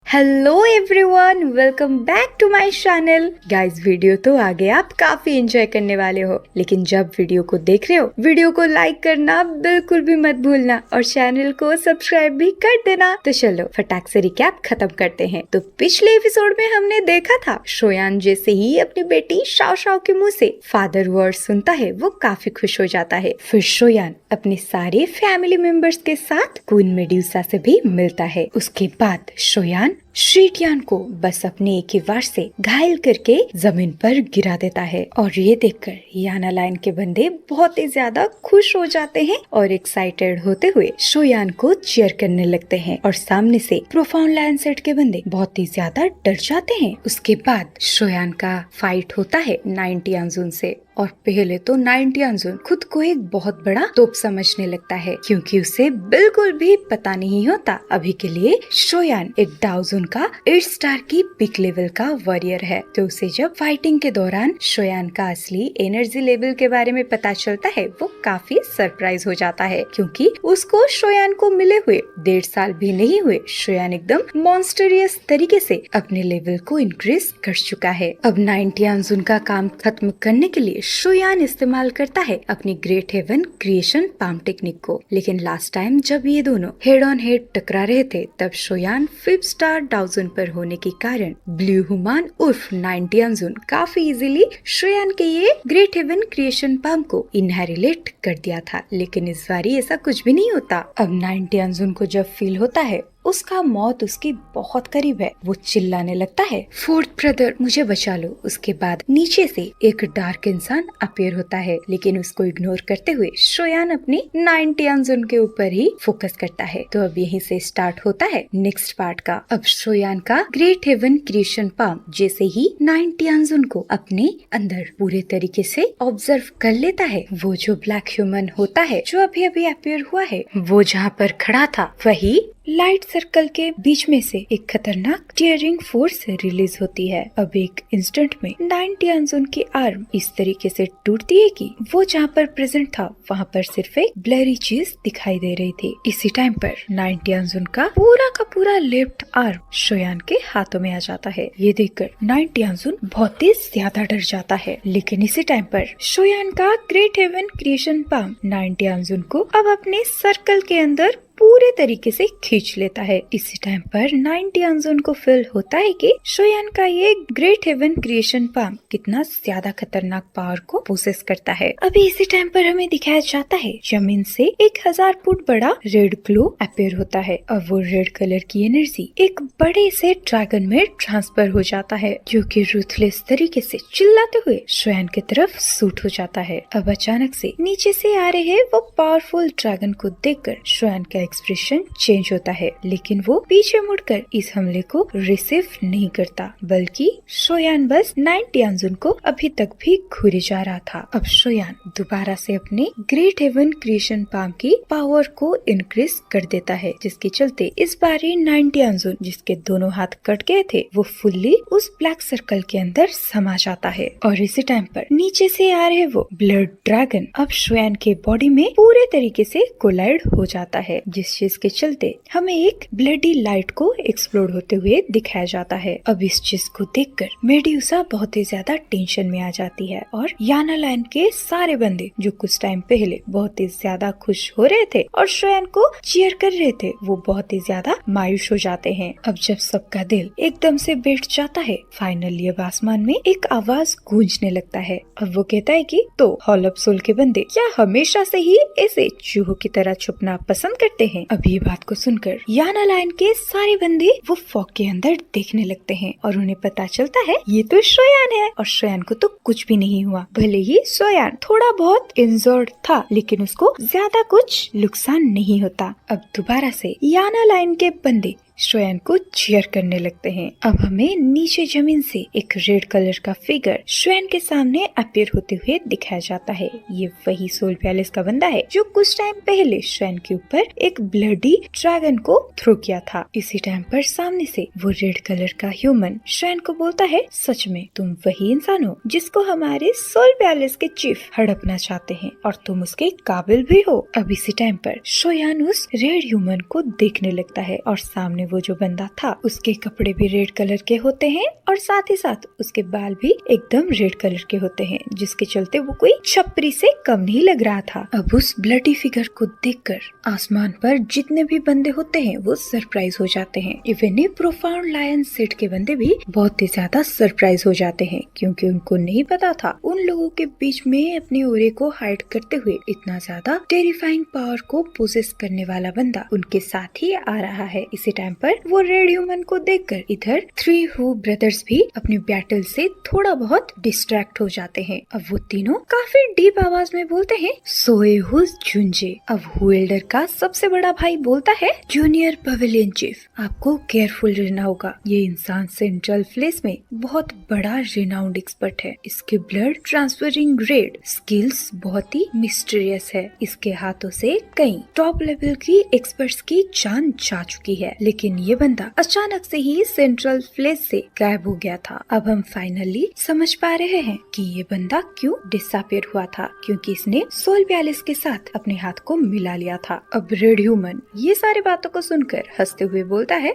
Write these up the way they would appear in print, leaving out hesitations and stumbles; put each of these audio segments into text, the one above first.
Hello everyone, welcome back to my channel. Guys, video तो आगे आप काफी एंजॉय करने वाले हो, लेकिन जब वीडियो को देख रहे हो, वीडियो को लाइक करना बिल्कुल भी मत भूलना और चैनल को सब्सक्राइब भी कर देना। तो चलो फटाक से रिकैप खत्म करते हैं। तो पिछले एपिसोड में हमने देखा था शोयान जैसे ही अपनी बेटी शाओ शाओ के मुंह से फादर वर्ड सुनता है, वो काफी खुश हो जाता है। फिर शोयान अपने सारे फैमिली मेंबर्स के साथ क्वीन मेड्यूसा से भी मिलता है। उसके बाद शोयान शीटियान को बस अपने एक ही वार से घायल करके जमीन पर गिरा देता है और ये देखकर याना लाइन के बंदे बहुत ही ज्यादा खुश हो जाते हैं और एक्साइटेड होते हुए शोयान को चीयर करने लगते हैं और सामने से प्रोफाउंड लाइन सेट के बंदे बहुत ही ज्यादा डर जाते हैं। उसके बाद शोयान का फाइट होता है 90 अंजुन से और पहले तो 90 अंजुन खुद को एक बहुत बड़ा तोप समझने लगता है, क्योंकि उसे बिल्कुल भी पता नहीं होता अभी के लिए शोयान एक डाउजुन का 8 स्टार की पिक लेवल का वॉरियर है। तो उसे जब फाइटिंग के दौरान शोयान का असली एनर्जी लेवल के बारे में पता चलता है, वो काफी सरप्राइज हो जाता है, क्योंकि उसको शोयान को मिले हुए 1.5 साल भी नहीं हुए शोयान एकदम मॉन्स्टरियस तरीके से अपने लेवल को इंक्रीज कर चुका है। अब 90 अंजुन का काम खत्म करने के लिए शोयान इस्तेमाल करता है अपनी great heaven creation palm technique को, लेकिन लास्ट टाइम जब ये दोनों हेड ऑन हेड टकरा रहे थे, तब शोयान 5 स्टार डाउजुन पर होने के कारण ब्लू हुमान उर्फ 90 अंजुन काफी इजीली शोयान के ये ग्रेट हेवन क्रिएशन पाम को इनहेरिलेट कर दिया था। लेकिन इस बारी ऐसा कुछ भी नहीं होता। अब 90 अंजुन को जब फील होता है उसका मौत उसकी बहुत करीब है, वो चिल्लाने लगता है, फोर्थ ब्रदर मुझे बचा लो। उसके बाद नीचे से एक डार्क इंसान अपीयर होता है, लेकिन उसको इग्नोर करते हुए शोयान अपनी 90 अंजुन के ऊपर ही फोकस करता है। तो अब यहीं से स्टार्ट होता है नेक्स्ट पार्ट का। अब शोयान का ग्रेट हेवन क्रिएशन पाम जैसे ही 90 अंजुन को अपने अंदर पूरे तरीके से ऑब्जर्व कर लेता है, वो जो ब्लैक ह्यूमन होता है जो अभी अभी अपीयर हुआ है, वो जहाँ पर खड़ा था वही लाइट सर्कल के बीच में से एक खतरनाक टीयरिंग फोर्स रिलीज होती है। अब एक इंस्टेंट में 90 अंजुन की आर्म इस तरीके से टूटती है कि वो जहाँ पर प्रेजेंट था वहाँ पर सिर्फ एक ब्लरी चीज दिखाई दे रही थी। इसी टाइम पर 90 अंजुन का पूरा लेफ्ट आर्म शोयान के हाथों में आ जाता है। ये देखकर 90 अंजुन बहुत ही ज्यादा डर जाता है, लेकिन इसी टाइम पर शोयान का ग्रेट हेवन क्रिएशन पाम 90 अंजुन को अब अपने सर्कल के अंदर पूरे तरीके से खींच लेता है। इसी टाइम पर 90 अंजुन को फील होता है कि शोयान का ये ग्रेट हेवन क्रिएशन पाम कितना ज्यादा खतरनाक पावर को पोसेस करता है। अभी इसी टाइम पर हमें दिखाया जाता है जमीन से 1000 फुट बड़ा रेड ग्लो अपीयर होता है और वो रेड कलर की एनर्जी एक बड़े से ड्रैगन में ट्रांसफर हो जाता है, जो कि रूथलेस तरीके से चिल्लाते हुए शोयान की तरफ सूट हो जाता है। अब अचानक से नीचे से आ रहे वो पावरफुल ड्रैगन को देखकर शोयान का एक्सप्रेशन चेंज होता है, लेकिन वो पीछे मुड़कर इस हमले को रिसीव नहीं करता, बल्कि शोयान बस 90 अंजुन को अभी तक भी घूरे जा रहा था। अब शोयान दोबारा से अपने ग्रेट हेवन क्रिएशन पाम की पावर को इंक्रीज कर देता है, जिसके चलते इस बारी 90 अंजुन जिसके दोनों हाथ कट गए थे, वो फुल्ली उस ब्लैक सर्कल के अंदर समा जाता है। और इसी टाइम पर नीचे से आ रहे वो ब्लड ड्रैगन अब शोयान के बॉडी में पूरे तरीके से कोलाइड हो जाता है, जिस चीज के चलते हमें एक ब्लडी लाइट को एक्सप्लोड होते हुए दिखाया जाता है। अब इस चीज को देखकर मेड्यूसा बहुत ही ज्यादा टेंशन में आ जाती है और याना लाइन के सारे बंदे जो कुछ टाइम पहले बहुत ही ज्यादा खुश हो रहे थे और शोयान को चीयर कर रहे थे, वो बहुत ही ज्यादा मायूस हो जाते हैं। अब जब सबका दिल एकदम से बैठ जाता है, फाइनली अब आसमान में एक आवाज गूंजने लगता है। अब वो कहता है कि तो हॉल ऑफ सोल के बंदे क्या हमेशा से ही ऐसे चूहों की तरह छुपना पसंद करते हैं? अब ये बात को सुनकर याना लाइन के सारे बंदे वो फॉग के अंदर देखने लगते हैं और उन्हें पता चलता है ये तो शोयान है और शोयान को तो कुछ भी नहीं हुआ। भले ही शोयान थोड़ा बहुत इंजर्ड था, लेकिन उसको ज्यादा कुछ नुकसान नहीं होता। अब दोबारा से याना लाइन के बंदे शोयान को चीयर करने लगते हैं। अब हमें नीचे जमीन से एक रेड कलर का फिगर शोयान के सामने अपीयर होते हुए दिखाया जाता है। ये वही सोल पैलेस का बंदा है जो कुछ टाइम पहले शोयान के ऊपर एक ब्लडी ड्रैगन को थ्रो किया था। इसी टाइम पर सामने से वो रेड कलर का ह्यूमन शोयान को बोलता है, सच में तुम वही इंसान हो जिसको हमारे सोल पैलेस के चीफ हड़पना चाहते हैं और तुम उसके काबिल भी हो। अब इसी टाइम पर शोयान उस रेड ह्यूमन को देखने लगता है और सामने वो जो बंदा था उसके कपड़े भी रेड कलर के होते हैं और साथ ही साथ उसके बाल भी एकदम रेड कलर के होते हैं, जिसके चलते वो कोई छपरी से कम नहीं लग रहा था। अब उस ब्लडी फिगर को देखकर आसमान पर जितने भी बंदे होते हैं वो सरप्राइज हो जाते हैं। इवन प्रोफाउंड लायन सेट के बंदे भी बहुत ही ज्यादा सरप्राइज हो जाते हैं, क्योंकि उनको नहीं पता था उन लोगों के बीच में अपने ओरे को हाइड करते हुए इतना ज्यादा टेरिफाइंग पावर को पोजेस करने वाला बंदा उनके साथ ही आ रहा है। इसी टाइम पर वो रेड ह्यूमन को देखकर इधर थ्री हू ब्रदर्स भी अपने बैटल से थोड़ा बहुत डिस्ट्रैक्ट हो जाते हैं। अब वो तीनों काफी डीप आवाज में बोलते हैं, सोए हु झुंझे। अब हु एल्डर का सबसे बड़ा भाई बोलता है, जूनियर पवेलियन चीफ, आपको केयरफुल रहना होगा। ये इंसान सेंट्रल फ्लेस में बहुत बड़ा रिनाउंड एक्सपर्ट है। इसके ब्लड ट्रांसफरिंग रेड स्किल्स बहुत ही मिस्टीरियस है। इसके हाथों से कई टॉप लेवल की एक्सपर्ट्स की जान जा चुकी है, लेकिन ये बंदा अचानक से ही सेंट्रल फ्लेस से गायब हो गया था। अब हम फाइनली समझ पा रहे हैं कि ये बंदा क्यों डिसअपियर हुआ था, क्योंकि इसने सोल पैलेस के साथ अपने हाथ को मिला लिया था। अब रेड ह्यूमन ये सारी बातों को सुनकर हंसते हुए बोलता है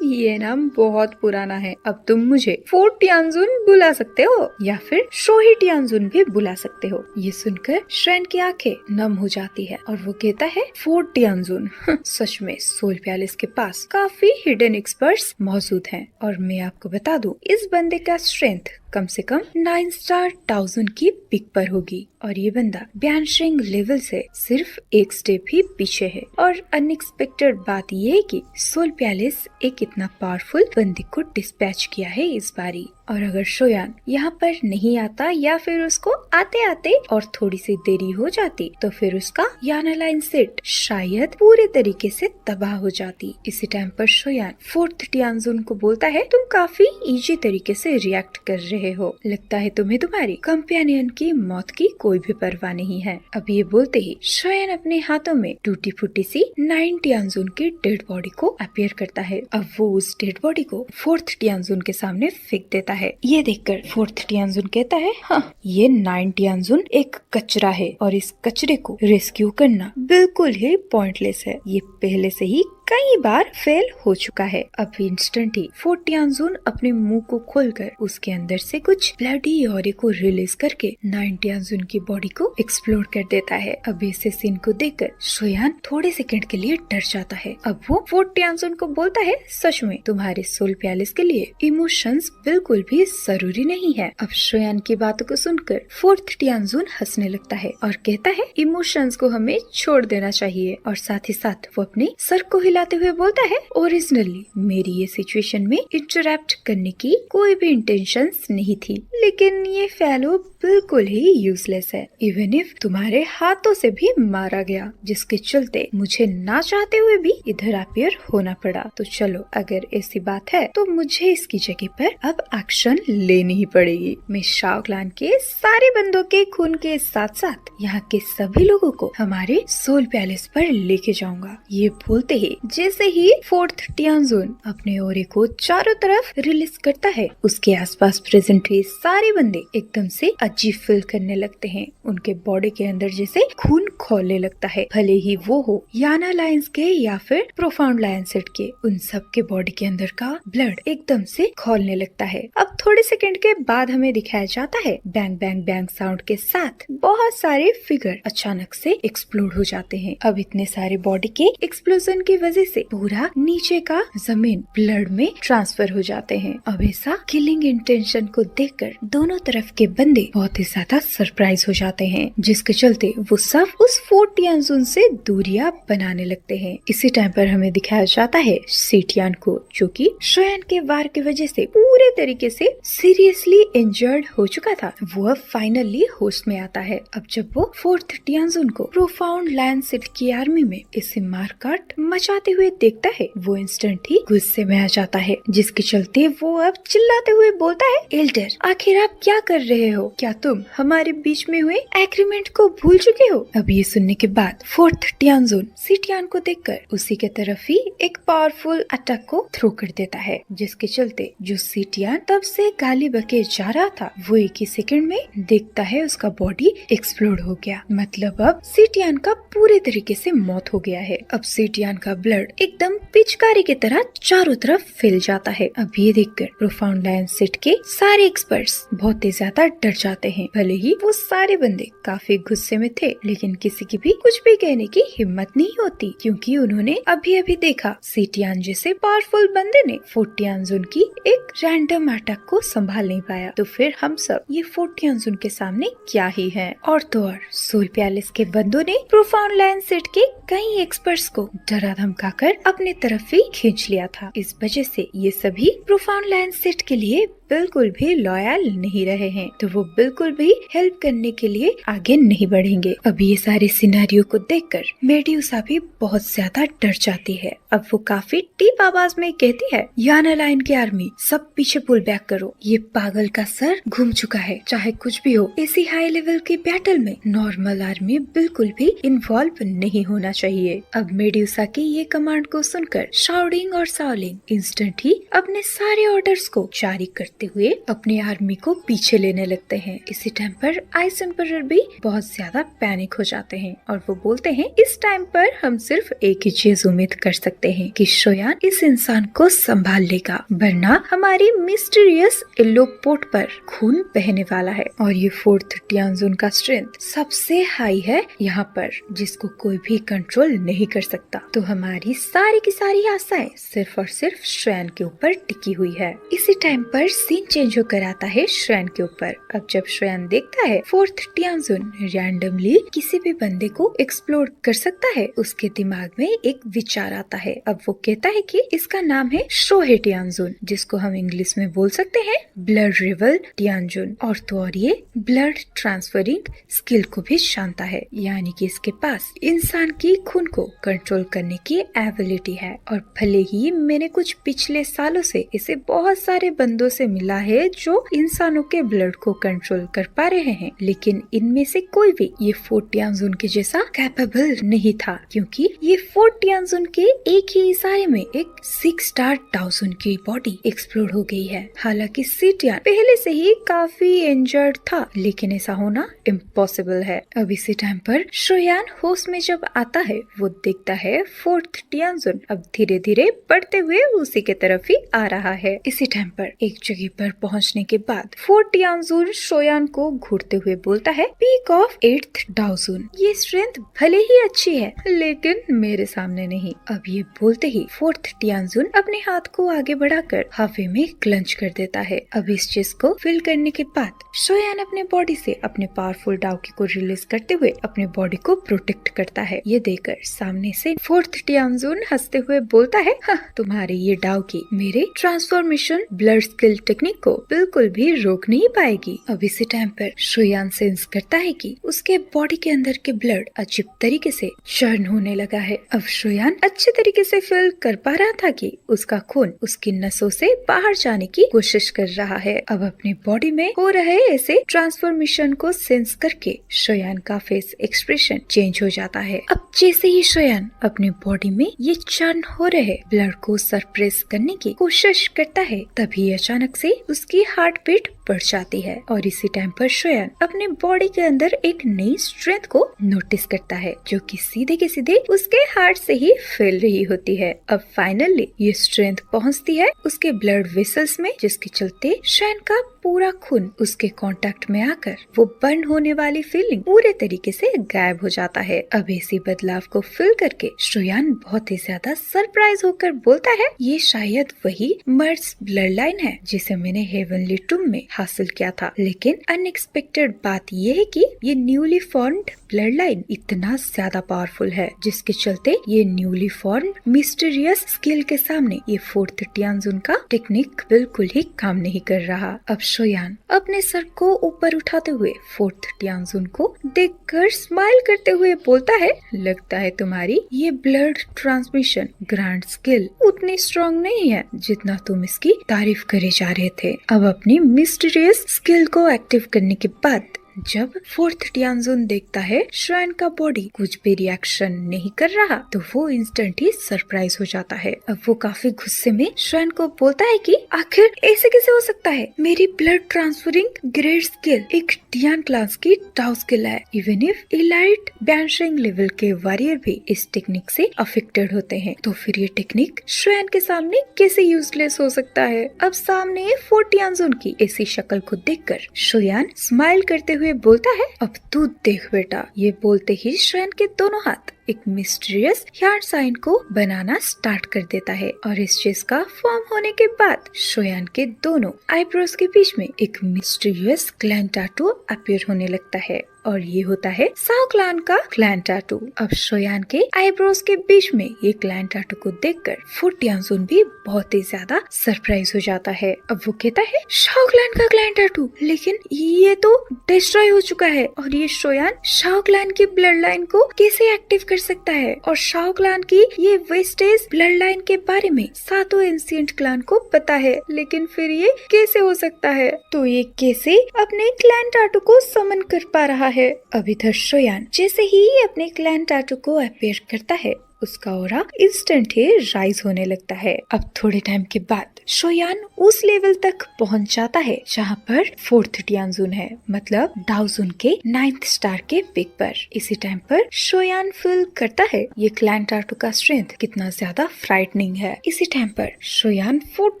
ये नाम बहुत पुराना है, अब तुम मुझे फोर्ट टियानजुन बुला सकते हो या फिर शोही टियानजुन भी बुला सकते हो। ये सुनकर श्रेन की आंखें नम हो जाती है और वो कहता है, फोर्ट टियानजुन सच में सोल पैलेस के पास काफी हिडन एक्सपर्ट्स मौजूद हैं, और मैं आपको बता दूं इस बंदे का स्ट्रेंथ कम से कम 9 स्टार 1000 की पिक पर होगी, और ये बंदा ब्यानशिंग लेवल से सिर्फ एक स्टेप ही पीछे है। और अनएक्सपेक्टेड बात ये है कि सोल पैलेस एक इतना पावरफुल बंदे को डिस्पैच किया है इस बारी, और अगर शोयान यहाँ पर नहीं आता या फिर उसको आते आते और थोड़ी सी देरी हो जाती तो फिर उसका याना लाइन सेट शायद पूरे तरीके से तबाह हो जाती। इसी टाइम पर शोयान फोर्थ टियानजुन को बोलता है, तुम काफी इजी तरीके से रिएक्ट कर रहे हो, लगता है तुम्हें तुम्हारी कंपेनियन की मौत की कोई भी परवाह नहीं है। अब ये बोलते ही शोयान अपने हाथों में टूटी फूटी सी 9 टियानजुन की डेड बॉडी को अपीयर करता है। अब वो उस डेड बॉडी को फोर्थ टियानजुन के सामने फेंक देता है। ये देखकर फोर्थ टियानजुन कहता है, हाँ ये 9 टियानजुन एक कचरा है और इस कचरे को रेस्क्यू करना बिल्कुल ही पॉइंटलेस है, ये पहले से ही कई बार फेल हो चुका है। अब इंस्टेंट ही फोर्थ टियानजुन अपने मुंह को खोलकर उसके अंदर से कुछ ब्लडी ऑरे को रिलीज करके 9 टियानजुन की बॉडी को एक्सप्लोर कर देता है। अब इसे सीन को देखकर शोयान थोड़े सेकंड के लिए डर जाता है। अब वो फोर्थ टियानजुन को बोलता है, सच में तुम्हारे सोल पैलेस के लिए इमोशंस बिल्कुल भी जरूरी नहीं है। अब शोयान की बातों को सुनकर फोर्थ टियानजुन हंसने लगता है और कहता है, इमोशंस को हमें छोड़ देना चाहिए, और साथ ही साथ वो अपने सर को हिलाते हुए बोलता है, ओरिजिनली मेरी ये सिचुएशन में इंटरप्ट करने की कोई भी इंटेंशंस नहीं थी, लेकिन ये फेलो बिल्कुल ही यूजलेस है, इवन इफ तुम्हारे हाथों से भी मारा गया, जिसके चलते मुझे ना चाहते हुए भी इधर अपीयर होना पड़ा। तो चलो अगर ऐसी बात है तो मुझे इसकी जगह पर अब एक्शन लेनी ही पड़ेगी। मैं शाओ क्लैन के सारे बंदों के खून के साथ साथ यहाँ के सभी लोगों को हमारे सोल पैलेस पर लेके जाऊंगा। ये बोलते ही जैसे ही फोर्थ टियानजुन अपने ओरे को चारों तरफ रिलीज करता है, उसके आसपास प्रेजेंट हुए सारे बंदे एकदम से अजीब फील करने लगते हैं। उनके बॉडी के अंदर जैसे खून खोलने लगता है, भले ही वो हो याना लायंस के या फिर प्रोफाउंड लायन सेट के, उन सब के बॉडी के अंदर का ब्लड एकदम से खोलने लगता है। अब थोड़े सेकंड के बाद हमें दिखाया जाता है बैंग बैंग बैंग साउंड के साथ बहुत सारे फिगर अचानक से एक्सप्लोड हो जाते हैं। अब इतने सारे बॉडी के एक्सप्लोजन की वजह से पूरा नीचे का जमीन ब्लड में ट्रांसफर हो जाते हैं। अब ऐसा किलिंग इंटेंशन को देखकर दोनों तरफ के बंदे बहुत ही ज्यादा सरप्राइज हो जाते हैं, जिसके चलते वो सब उस फोर्ट टियानजुन से दूरियां बनाने लगते हैं। इसी टाइम पर हमें दिखाया जाता है सीटियान को, जो कि शोयान के वार की वजह से पूरे तरीके से सीरियसली इंजर्ड हो चुका था। वो अब फाइनली होश में आता है। अब जब वो फोर्थ टियानजुन को प्रोफाउंड लायन सेट की आर्मी में इसे मार काट मचाते हुए देखता है, वो इंस्टेंट ही गुस्से में आ जाता है, जिसके चलते वो अब चिल्लाते हुए बोलता है, एल्डर आखिर आप क्या कर रहे हो? क्या तुम हमारे बीच में हुए एग्रीमेंट को भूल चुके हो? अब ये सुनने के बाद फोर्थ टियानजुन सीटियान को देखकर उसी के तरफ ही एक पावरफुल अटैक को थ्रो कर देता है, जिसके चलते जो सीटियान तब से गाली बके जा रहा था वो एक ही सेकंड में देखता है उसका बॉडी एक्सप्लोड हो गया। मतलब अब सीटियान का पूरे तरीके से मौत हो गया है। अब सीटियान का ब्लड ब्लड एकदम पिचकारी की तरह चारों तरफ फैल जाता है। अब ये देखकर प्रोफाउंड लायन सेट के सारे एक्सपर्ट्स बहुत ही ज्यादा डर जाते हैं। भले ही वो सारे बंदे काफी गुस्से में थे, लेकिन किसी की भी कुछ भी कहने की हिम्मत नहीं होती, क्योंकि उन्होंने अभी अभी देखा सीटियान जैसे पावरफुल बंदे ने फोर्टियानजुन की एक रैंडम अटैक को संभाल नहीं पाया, तो फिर हम सब ये फोर्टियानजुन के सामने क्या ही है। और तो और सोल पैलेस के बंदों ने प्रोफाउंड लायन सेट के कई एक्सपर्ट्स को डरा धमकाकर अपने तरफ ही खींच लिया था। इस वजह से ये सभी प्रोफाउंड लायन सेट के लिए बिल्कुल भी लॉयल नहीं रहे हैं, तो वो बिल्कुल भी हेल्प करने के लिए आगे नहीं बढ़ेंगे। अब ये सारे सिनेरियो को देखकर मेड्यूसा भी बहुत ज्यादा डर जाती है। अब वो काफी डीप आवाज में कहती है, याना लाइन की आर्मी सब पीछे पुल बैक करो, ये पागल का सर घूम चुका है। चाहे कुछ भी हो, इसी हाई लेवल की बैटल में नॉर्मल आर्मी बिल्कुल भी इन्वॉल्व नहीं होना चाहिए। अब मेड्यूसा की ये कमांड को सुनकर शाओडिंग और साओलिंग इंस्टेंट ही अपने सारे ऑर्डर्स को जारी करते हुए अपनी आर्मी को पीछे लेने लगते हैं। इसी टाइम पर आइस एम्परर भी बहुत ज्यादा पैनिक हो जाते हैं और वो बोलते हैं, इस टाइम पर हम सिर्फ एक ही चीज उम्मीद कर सकते हैं कि शोयान इस इंसान को संभाल लेगा, वरना हमारी मिस्टीरियस येलो पोर्ट पर खून बहने वाला है। और ये फोर्थ टियानजुन का स्ट्रेंथ सबसे हाई है यहाँ पर, जिसको कोई भी कंट्रोल नहीं कर सकता। तो हमारी सारी की सारी आशाएं सिर्फ और सिर्फ श्रेन के ऊपर टिकी हुई है। इसी टाइम पर सीन चेंज होकर आता है श्रेन के ऊपर। अब जब श्रेन देखता है फोर्थ टियानजुन रैंडमली किसी भी बंदे को एक्सप्लोर कर सकता है, उसके दिमाग में एक विचार आता है। अब वो कहता है कि इसका नाम है शोहे टियानजुन, जिसको हम इंग्लिश में बोल सकते हैं ब्लड रिवल टियानजुन। और तो और ये ब्लड ट्रांसफरिंग स्किल को भी जानता है, यानी कि इसके पास इंसान की खून को कंट्रोल करने की एबिलिटी है। और भले ही मैंने कुछ पिछले सालों से इसे बहुत सारे बंदों से मिला है जो इंसानों के ब्लड को कंट्रोल कर पा रहे हैं, लेकिन इनमें से कोई भी ये फोर्टियानजुन के जैसा कैपेबल नहीं था, क्योंकि ये फोर्टियानजुन के एक ही इशारे में एक 6 स्टार डाउजुन की बॉडी एक्सप्लोड हो गई है। हालांकि सीटियान पहले से ही काफी इंजर्ड था, लेकिन ऐसा होना इम्पॉसिबल है। अब इसी टाइम पर शोयान होश में जब आता है, वो देखता है फोर्थ टियानजुन अब धीरे धीरे बढ़ते हुए उसी के तरफ ही आ रहा है। इसी टाइम पर एक जगह पर पहुंचने के बाद फोर्थ टियानजुन शोयान को घूरते हुए बोलता है, पीक ऑफ 8th डाउजुन, ये स्ट्रेंथ भले ही अच्छी है, लेकिन मेरे सामने नहीं। अब ये बोलते ही फोर्थ टियानजुन अपने हाथ को आगे बढ़ाकर हवा में क्लंच कर देता है। अब इस चीज को फील करने के बाद शोयान अपने बॉडी से अपने पावरफुल डाउकी को रिलीज करते हुए अपने बॉडी को प्रोटेक्ट करता है। ये देखकर सामने से फोर्थ टियानजुन हंसते हुए बोलता है, तुम्हारे ये डाउकी मेरे ट्रांसफॉर्मेशन ब्लड स्किल टेक्निक को बिल्कुल भी रोक नहीं पाएगी। अब इसी टाइम पर शोयान सेंस करता है कि उसके बॉडी के अंदर के ब्लड अजीब तरीके से चर्न होने लगा है। अब शोयान अच्छे तरीके से फील कर पा रहा था कि उसका खून उसकी नसों से बाहर जाने की कोशिश कर रहा है। अब अपनी बॉडी में हो रहे ऐसे ट्रांसफॉर्मेशन को सेंस करके शोयान का फेस एक्सप्रेशन चेंज हो जाता है। अब जैसे ही शोयान अपनी बॉडी में ये चर्न हो रहे ब्लड को सरप्रेस करने की कोशिश करता है, तभी अचानक से उसकी हार्ट बीट बढ़ जाती है। और इसी टाइम पर शोयान अपने बॉडी के अंदर एक नई स्ट्रेंथ को नोटिस करता है, जो कि सीधे के सीधे उसके हार्ट से ही फैल रही होती है। अब फाइनली ये स्ट्रेंथ पहुंचती है उसके ब्लड वेसल्स में, जिसके चलते शोयान का पूरा खून उसके कांटेक्ट में आकर वो बर्न होने वाली फीलिंग पूरे तरीके से गायब हो जाता है। अब इसी बदलाव को फील करके शोयान बहुत ही ज्यादा सरप्राइज होकर बोलता है, ये शायद वही मर्स ब्लड लाइन है जिसे मैंने हेवनली टूम में हासिल किया था। लेकिन अनएक्सपेक्टेड बात ये है कि ये न्यूली फॉर्म्ड ब्लड लाइन इतना ज्यादा पावरफुल है, जिसके चलते ये न्यूली फॉर्म्ड मिस्टीरियस स्किल के सामने ये फोर्थ टियानजुन का टेक्निक बिल्कुल ही काम नहीं कर रहा। अब शोयान अपने सर को ऊपर उठाते हुए फोर्थ टियानजुन को देखकर स्माइल करते हुए बोलता है, लगता है तुम्हारी ये ब्लड ट्रांसमिशन ग्रैंड स्किल उतनी स्ट्रॉन्ग नहीं है जितना तुम इसकी तारीफ करे जा रहे थे। अब अपनी मिस्टीरियस स्किल को एक्टिव करने के बाद जब फोर्थ टियानजुन देखता है श्वेन का बॉडी कुछ भी रिएक्शन नहीं कर रहा तो वो इंस्टेंट ही सरप्राइज हो जाता है। अब वो काफी गुस्से में श्वेन को बोलता है कि आखिर ऐसे कैसे हो सकता है, मेरी ब्लड ट्रांसफरिंग ग्रेड स्किल एक टियान क्लास की टाउ स्किल है। इवन इफ इलाइट बैंशिंग लेवल के वॉरियर भी इस टेक्निक से अफेक्टेड होते हैं, तो फिर ये टेक्निक श्वेन के सामने कैसे यूजलेस हो सकता है। अब सामने फोर्थ टियानजुन की ऐसी शक्ल को देखकर शुयान स्माइल करते हुए बोलता है, अब तू देख बेटा। ये बोलते ही श्वेन के दोनों हाथ एक मिस्टीरियस हार्ट साइन को बनाना स्टार्ट कर देता है और इस चीज का फॉर्म होने के बाद शुयान के दोनों आईब्रोज के बीच में एक मिस्टीरियस क्लैन टैटू अपीयर होने लगता है और ये होता है साओ क्लान का क्लैन टैटू। अब शुयान के आईब्रोज के बीच में ये क्लैन टैटू को देखकर फोर्थ टियानजुन भी बहुत ही ज्यादा सरप्राइज हो जाता है। अब वो कहता है, शाओ क्लैन का क्लैन टैटू, लेकिन ये तो डिस्ट्रॉय हो चुका है और ये शुयान शाओ क्लैन की ब्लड लाइन को कैसे एक्टिव कर सकता है। और शाओ क्लैन की ये वेस्टेज ब्लड लाइन के बारे में सातों एंशिएंट क्लैन को पता है, लेकिन फिर ये कैसे हो सकता है। तो ये कैसे अपने क्लैन टैटू को समन कर पा रहा है। अब इधर शुयान जैसे ही अपने क्लैन टैटू को अपीयर करता है उसका ऑरा इंस्टेंट ही राइज होने लगता है। अब थोड़े टाइम के बाद शुयान उस लेवल तक पहुंच जाता है जहां पर फोर्थ टियानजुन है, मतलब डाओजुन के 9th स्टार के पिक पर। इसी टाइम पर शुयान फील करता है ये क्लैन टैटू का स्ट्रेंथ कितना ज्यादा फ्राइटनिंग है। इसी टाइम पर शुयान फोर्थ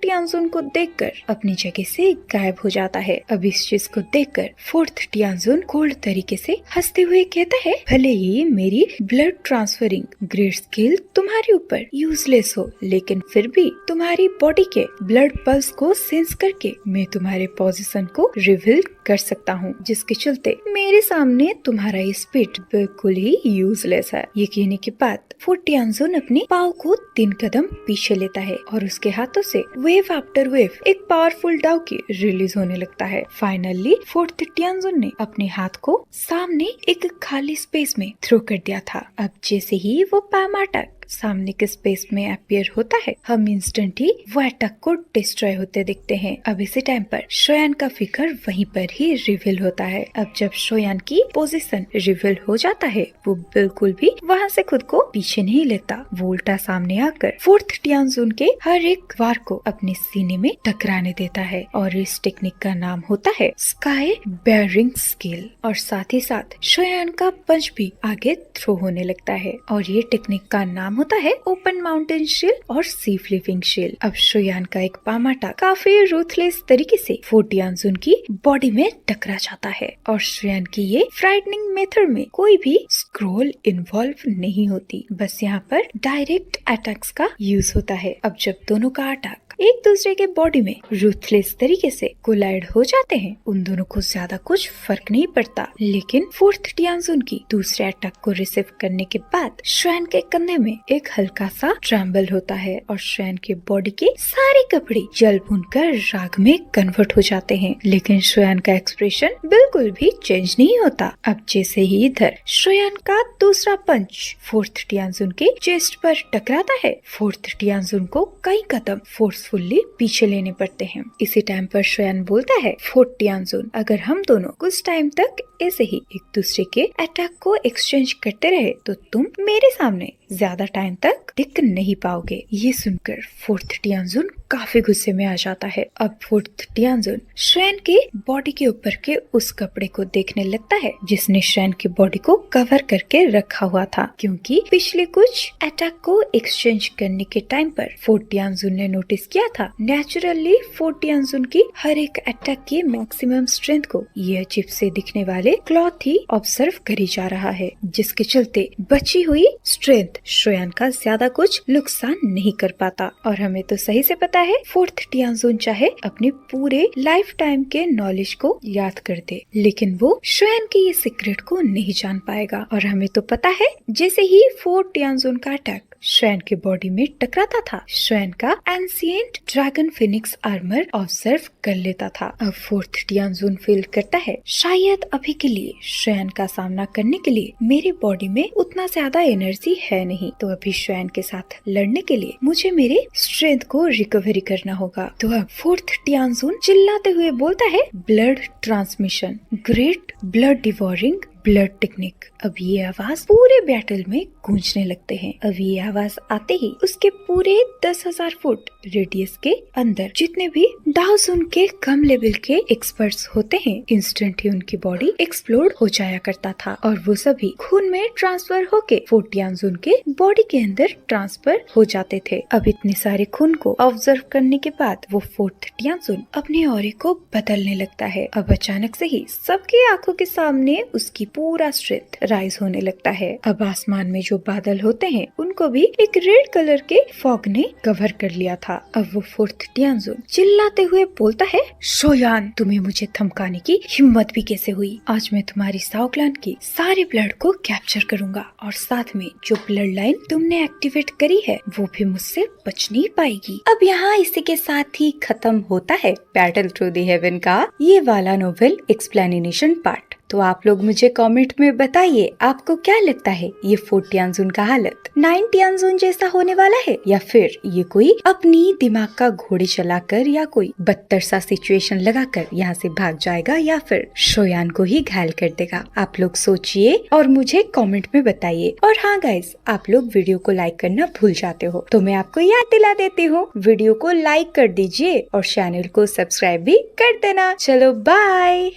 टियानजुन को देखकर अपनी जगह से गायब हो जाता है। अब इस चीज को देखकर फोर्थ टियानजुन कोल्ड तरीके से हंसते हुए कहता है, भले ही मेरी ब्लड ट्रांसफरिंग ग्रेड स्किल तुम्हारे ऊपर यूजलेस हो, लेकिन फिर भी तुम्हारी बॉडी के ब्लड पल्स को सेंस करके मैं तुम्हारे पोजीशन को रिवील कर सकता हूँ, जिसके चलते मेरे सामने तुम्हारा ये स्पीड बिल्कुल ही यूजलेस है। ये कहने के बाद फोर्थ टियानजुन अपने पाँव को 3 कदम पीछे लेता है और उसके हाथों से वेव आफ्टर वेव एक पावरफुल डाउ की रिलीज होने लगता है। फाइनली फोर्थ टियानजुन ने अपने हाथ को सामने एक खाली स्पेस में थ्रो कर दिया था। अब जैसे ही वो पाम अटैक सामने के स्पेस में अपीयर होता है, हम इंस्टेंट ही वो अटैक को डिस्ट्रॉय होते दिखते हैं। अब इसी टाइम पर शुयान का फिगर वहीं पर ही रिवील होता है। अब जब शुयान की पोजीशन रिवील हो जाता है, वो बिल्कुल भी वहाँ से खुद को पीछे नहीं लेता, वो उल्टा सामने आकर फोर्थ टियानजुन के हर एक वार को अपने सीने में टकराने देता है और इस टेक्निक का नाम होता है स्काई बेयरिंग स्किल। और साथ ही साथ शुयान का पंच भी आगे थ्रो होने लगता है और ये टेक्निक का नाम होता है ओपन माउंटेन शील्ड और सी फ्लिपिंग शील्ड। अब शुयान का एक पाम अटैक काफी रूथलेस तरीके से फोर्थ टियानजुन की बॉडी में टकरा जाता है और शुयान की ये फ्राइटनिंग मेथड में कोई भी स्क्रॉल इन्वॉल्व नहीं होती, बस यहाँ पर डायरेक्ट अटैक्स का यूज होता है। अब जब दोनों का अटैक एक दूसरे के बॉडी में रूथलेस तरीके से कोलाइड हो जाते हैं, उन दोनों को ज्यादा कुछ फर्क नहीं पड़ता। लेकिन फोर्थ टियानजुन की दूसरे अटैक को रिसीव करने के बाद शुयान के कंधे में एक हल्का सा ट्रम्बल होता है और शुयान के बॉडी के सारे कपड़े जल भूनकर राख में कन्वर्ट हो जाते हैं, लेकिन शुयान का एक्सप्रेशन बिल्कुल भी चेंज नहीं होता। अब जैसे ही इधर शुयान का दूसरा पंच फोर्थ टियानजुन के चेस्ट पर टकराता है, फोर्थ टियानजुन को कई कदम फोर्सफुली पीछे लेने पड़ते हैं। इसी टाइम पर शुयान बोलता है, फोर्थ टियानजुन, अगर हम दोनों कुछ टाइम तक ऐसे ही एक दूसरे के अटैक को एक्सचेंज करते रहे तो तुम मेरे सामने ज्यादा टाइम तक टिक नहीं पाओगे। ये सुनकर फोर्थ टियानजुन काफी गुस्से में आ जाता है। अब फोर्थ टियानजुन शुयान के बॉडी के ऊपर के उस कपड़े को देखने लगता है जिसने शुयान की बॉडी को कवर करके रखा हुआ था, क्योंकि पिछले कुछ अटैक को एक्सचेंज करने के टाइम पर फोर्थ टियानजुन ने नोटिस किया था नेचुरली फोर्थ टियानजुन की हर एक अटैक की मैक्सिमम स्ट्रेंथ को ये अजीब से दिखने वाले क्लॉथ ही ऑब्जर्व करी जा रहा है, जिसके चलते बची हुई स्ट्रेंथ शुयान का ज्यादा कुछ नुकसान नहीं कर पाता। और हमें तो सही से पता है फोर्थ टियानजुन चाहे अपने पूरे लाइफ टाइम के नॉलेज को याद कर दे, लेकिन वो शुयान के ये सीक्रेट को नहीं जान पाएगा। और हमें तो पता है जैसे ही फोर्थ टियानजुन का अटैक श्वेन के बॉडी में टकराता था। श्वेन का ancient dragon Phoenix armour observe कर लेता था। अब फोर्थ टियानजुन फील करता है शायद अभी के लिए श्वेन का सामना करने के लिए मेरे बॉडी में उतना ज्यादा एनर्जी है नहीं, तो अभी श्वेन के साथ लड़ने के लिए मुझे मेरे स्ट्रेंथ को रिकवरी करना होगा। तो अब फोर्थ टियानजुन चिल्लाते हुए बोलता है blood transmission, great blood devouring blood technique. अब ये आवाज पूरे बैटल में गूंजने लगते हैं। अब ये आवाज आते ही उसके पूरे 10,000 फुट रेडियस के अंदर जितने भी डाओजुन के कम लेवल के एक्सपर्ट्स होते हैं, इंस्टेंट ही उनकी बॉडी एक्सप्लोड हो जाया करता था और वो सभी खून में ट्रांसफर होके फोर्थ टियानजुन के बॉडी के अंदर ट्रांसफर हो जाते थे। अब इतने सारे खून को ऑब्जर्व करने के बाद वो फोर्थ टियानजुन अपने ऑरे को बदलने लगता है। अब अचानक से ही सबके आंखों के सामने उसकी पूरा स्ट्रेंथ राइज होने लगता है। अब आसमान में जो बादल होते हैं उनको भी एक रेड कलर के फॉग ने कवर कर लिया था। अब वो फोर्थ टियानजुन चिल्लाते हुए बोलता है शोयान, तुम्हें मुझे थमकाने की हिम्मत भी कैसे हुई? आज मैं तुम्हारी साओ क्लैन की सारे ब्लड को कैप्चर करूंगा और साथ में जो ब्लड लाइन तुमने एक्टिवेट करी है वो भी मुझसे बच नहीं पाएगी। अब यहाँ इसी के साथ ही खत्म होता है बैटल थ्रू द हेवन का ये वाला नोवेल एक्सप्लेनेशन पार्ट। तो आप लोग मुझे कमेंट में बताइए आपको क्या लगता है, ये फोर्थ टियानजुन का हालत 9 टियानजुन जैसा होने वाला है या फिर ये कोई अपनी दिमाग का घोड़े चलाकर या कोई बदतर सा सिचुएशन लगाकर यहाँ से भाग जाएगा या फिर शोयान को ही घायल कर देगा? आप लोग सोचिए और मुझे कमेंट में बताइए। और हाँ गाइस, आप लोग वीडियो को लाइक करना भूल जाते हो तो मैं आपको याद दिला देती हूँ, वीडियो को लाइक कर दीजिए और चैनल को सब्सक्राइब भी कर देना। चलो बाय।